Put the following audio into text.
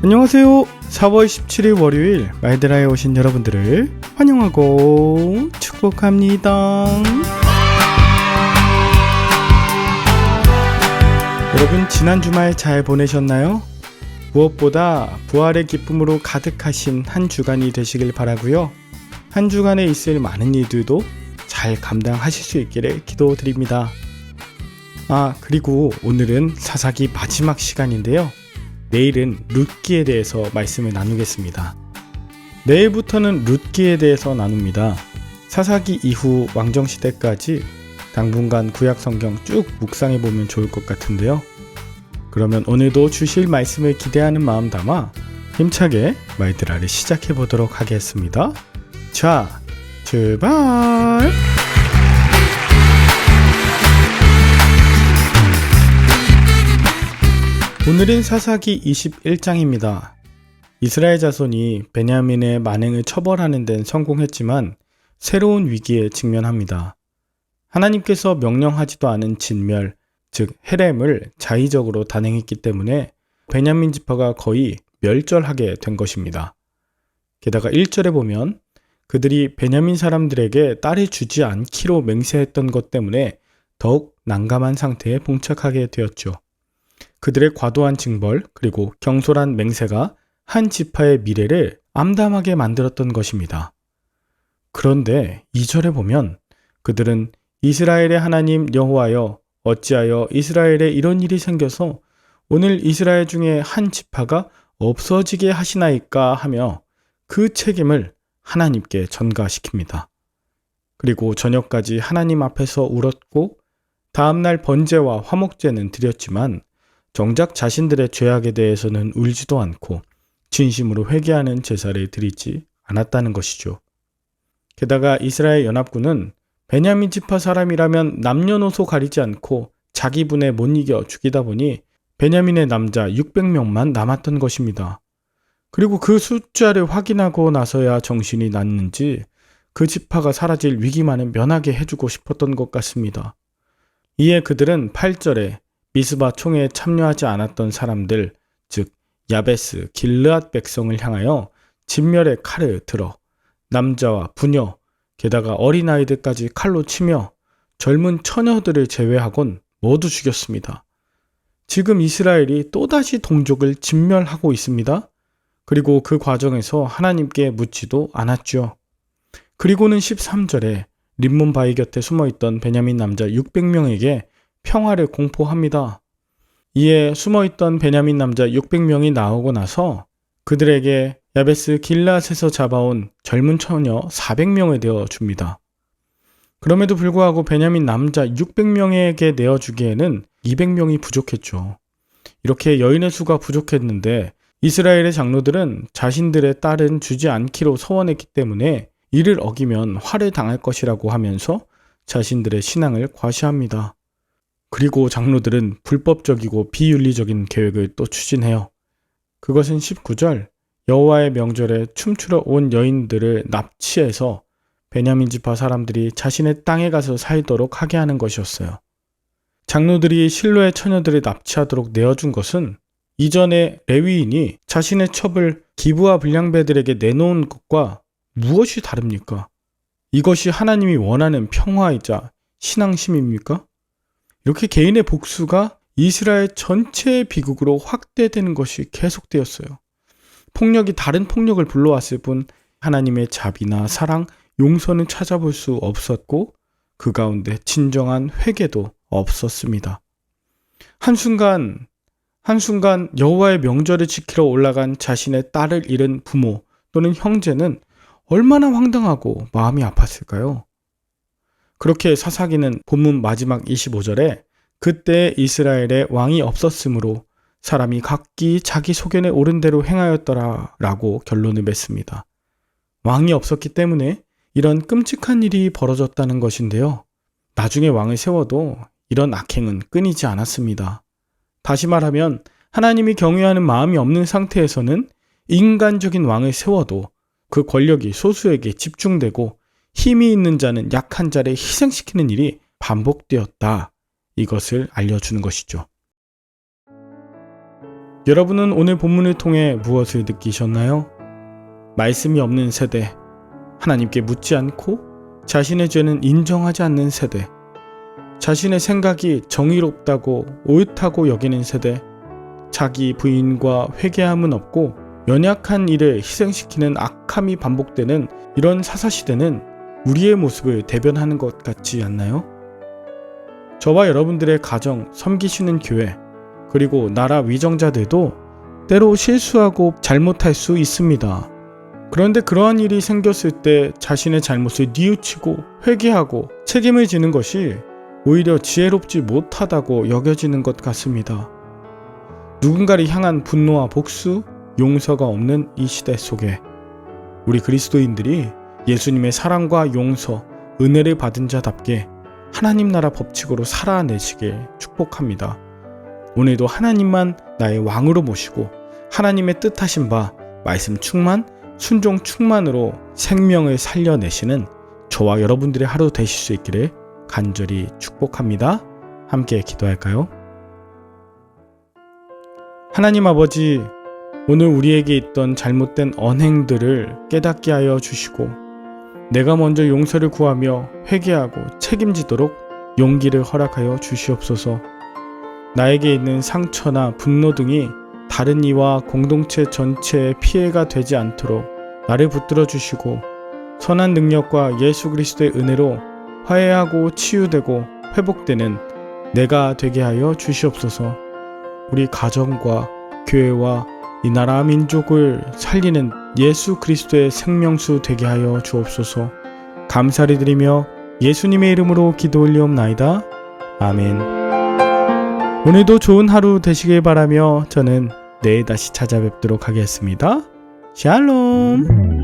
안녕하세요. 4월 17일 월요일 말드라에 오신 여러분들을 환영하고 축복합니다. 여러분 지난 주말 잘 보내셨나요? 무엇보다 부활의 기쁨으로 가득하신 한 주간이 되시길 바라고요. 한 주간에 있을 많은 일들도 잘 감당하실 수 있기를 기도드립니다. 그리고 오늘은 사사기 마지막 시간인데요. 내일은 룻기에 대해서 말씀을 나누겠습니다. 내일부터는 룻기에 대해서 나눕니다. 사사기 이후 왕정시대까지 당분간 구약성경 쭉 묵상해보면 좋을 것 같은데요. 그러면 오늘도 주실 말씀을 기대하는 마음 담아 힘차게 말드라를 시작해보도록 하겠습니다. 자, 출발! 오늘은 사사기 21장입니다. 이스라엘 자손이 베냐민의 만행을 처벌하는 데는 성공했지만 새로운 위기에 직면합니다. 하나님께서 명령하지도 않은 진멸, 즉 헤렘을 자의적으로 단행했기 때문에 베냐민 지파가 거의 멸절하게 된 것입니다. 게다가 1절에 보면 그들이 베냐민 사람들에게 딸을 주지 않기로 맹세했던 것 때문에 더욱 난감한 상태에 봉착하게 되었죠. 그들의 과도한 징벌 그리고 경솔한 맹세가 한 지파의 미래를 암담하게 만들었던 것입니다. 그런데 2절에 보면 그들은 이스라엘의 하나님 여호와여 어찌하여 이스라엘에 이런 일이 생겨서 오늘 이스라엘 중에 한 지파가 없어지게 하시나이까 하며 그 책임을 하나님께 전가시킵니다. 그리고 저녁까지 하나님 앞에서 울었고 다음날 번제와 화목제는 드렸지만 정작 자신들의 죄악에 대해서는 울지도 않고 진심으로 회개하는 제사를 드리지 않았다는 것이죠. 게다가 이스라엘 연합군은 베냐민 지파 사람이라면 남녀노소 가리지 않고 자기 분에 못 이겨 죽이다 보니 베냐민의 남자 600명만 남았던 것입니다. 그리고 그 숫자를 확인하고 나서야 정신이 났는지 그 지파가 사라질 위기만은 면하게 해주고 싶었던 것 같습니다. 이에 그들은 8절에 미스바 총회에 참여하지 않았던 사람들, 즉 야베스, 길르앗 백성을 향하여 진멸의 칼을 들어 남자와 부녀, 게다가 어린아이들까지 칼로 치며 젊은 처녀들을 제외하곤 모두 죽였습니다. 지금 이스라엘이 또다시 동족을 진멸하고 있습니다. 그리고 그 과정에서 하나님께 묻지도 않았죠. 그리고는 13절에 림몬 바위 곁에 숨어있던 베냐민 남자 600명에게 평화를 공포합니다. 이에 숨어있던 베냐민 남자 600명이 나오고 나서 그들에게 야베스 길앗에서 잡아온 젊은 처녀 400명을 내어줍니다. 그럼에도 불구하고 베냐민 남자 600명에게 내어주기에는 200명이 부족했죠. 이렇게 여인의 수가 부족했는데 이스라엘의 장로들은 자신들의 딸은 주지 않기로 서원했기 때문에 이를 어기면 화를 당할 것이라고 하면서 자신들의 신앙을 과시합니다. 그리고 장로들은 불법적이고 비윤리적인 계획을 또 추진해요. 그것은 19절 여호와의 명절에 춤추러 온 여인들을 납치해서 베냐민 지파 사람들이 자신의 땅에 가서 살도록 하게 하는 것이었어요. 장로들이 실로의 처녀들을 납치하도록 내어준 것은 이전에 레위인이 자신의 첩을 기브와 불량배들에게 내놓은 것과 무엇이 다릅니까? 이것이 하나님이 원하는 평화이자 신앙심입니까? 이렇게 개인의 복수가 이스라엘 전체의 비극으로 확대되는 것이 계속되었어요. 폭력이 다른 폭력을 불러왔을 뿐 하나님의 자비나 사랑, 용서는 찾아볼 수 없었고 그 가운데 진정한 회개도 없었습니다. 한순간 여호와의 명절을 지키러 올라간 자신의 딸을 잃은 부모 또는 형제는 얼마나 황당하고 마음이 아팠을까요? 그렇게 사사기는 본문 마지막 25절에 그때 이스라엘에 왕이 없었으므로 사람이 각기 자기 소견에 옳은 대로 행하였더라 라고 결론을 맺습니다. 왕이 없었기 때문에 이런 끔찍한 일이 벌어졌다는 것인데요. 나중에 왕을 세워도 이런 악행은 끊이지 않았습니다. 다시 말하면 하나님이 경외하는 마음이 없는 상태에서는 인간적인 왕을 세워도 그 권력이 소수에게 집중되고 힘이 있는 자는 약한 자를 희생시키는 일이 반복되었다. 이것을 알려주는 것이죠. 여러분은 오늘 본문을 통해 무엇을 느끼셨나요? 말씀이 없는 세대, 하나님께 묻지 않고 자신의 죄는 인정하지 않는 세대, 자신의 생각이 정의롭다고 옳다고 여기는 세대, 자기 부인과 회개함은 없고 연약한 일을 희생시키는 악함이 반복되는 이런 사사시대는 우리의 모습을 대변하는 것 같지 않나요? 저와 여러분들의 가정, 섬기시는 교회, 그리고 나라 위정자들도 때로 실수하고 잘못할 수 있습니다. 그런데 그러한 일이 생겼을 때 자신의 잘못을 뉘우치고 회개하고 책임을 지는 것이 오히려 지혜롭지 못하다고 여겨지는 것 같습니다. 누군가를 향한 분노와 복수, 용서가 없는 이 시대 속에 우리 그리스도인들이 예수님의 사랑과 용서, 은혜를 받은 자답게 하나님 나라 법칙으로 살아내시길 축복합니다. 오늘도 하나님만 나의 왕으로 모시고 하나님의 뜻하신 바 말씀 충만, 순종 충만으로 생명을 살려내시는 저와 여러분들의 하루 되실 수 있기를 간절히 축복합니다. 함께 기도할까요? 하나님 아버지, 오늘 우리에게 있던 잘못된 언행들을 깨닫게 하여 주시고 내가 먼저 용서를 구하며 회개하고 책임지도록 용기를 허락하여 주시옵소서. 나에게 있는 상처나 분노 등이 다른 이와 공동체 전체에 피해가 되지 않도록 나를 붙들어 주시고 선한 능력과 예수 그리스도의 은혜로 화해하고 치유되고 회복되는 내가 되게 하여 주시옵소서. 우리 가정과 교회와 이 나라 민족을 살리는 예수 그리스도의 생명수 되게 하여 주옵소서. 감사를 드리며 예수님의 이름으로 기도 올리옵나이다. 아멘. 오늘도 좋은 하루 되시길 바라며 저는 내일 다시 찾아뵙도록 하겠습니다. 샬롬.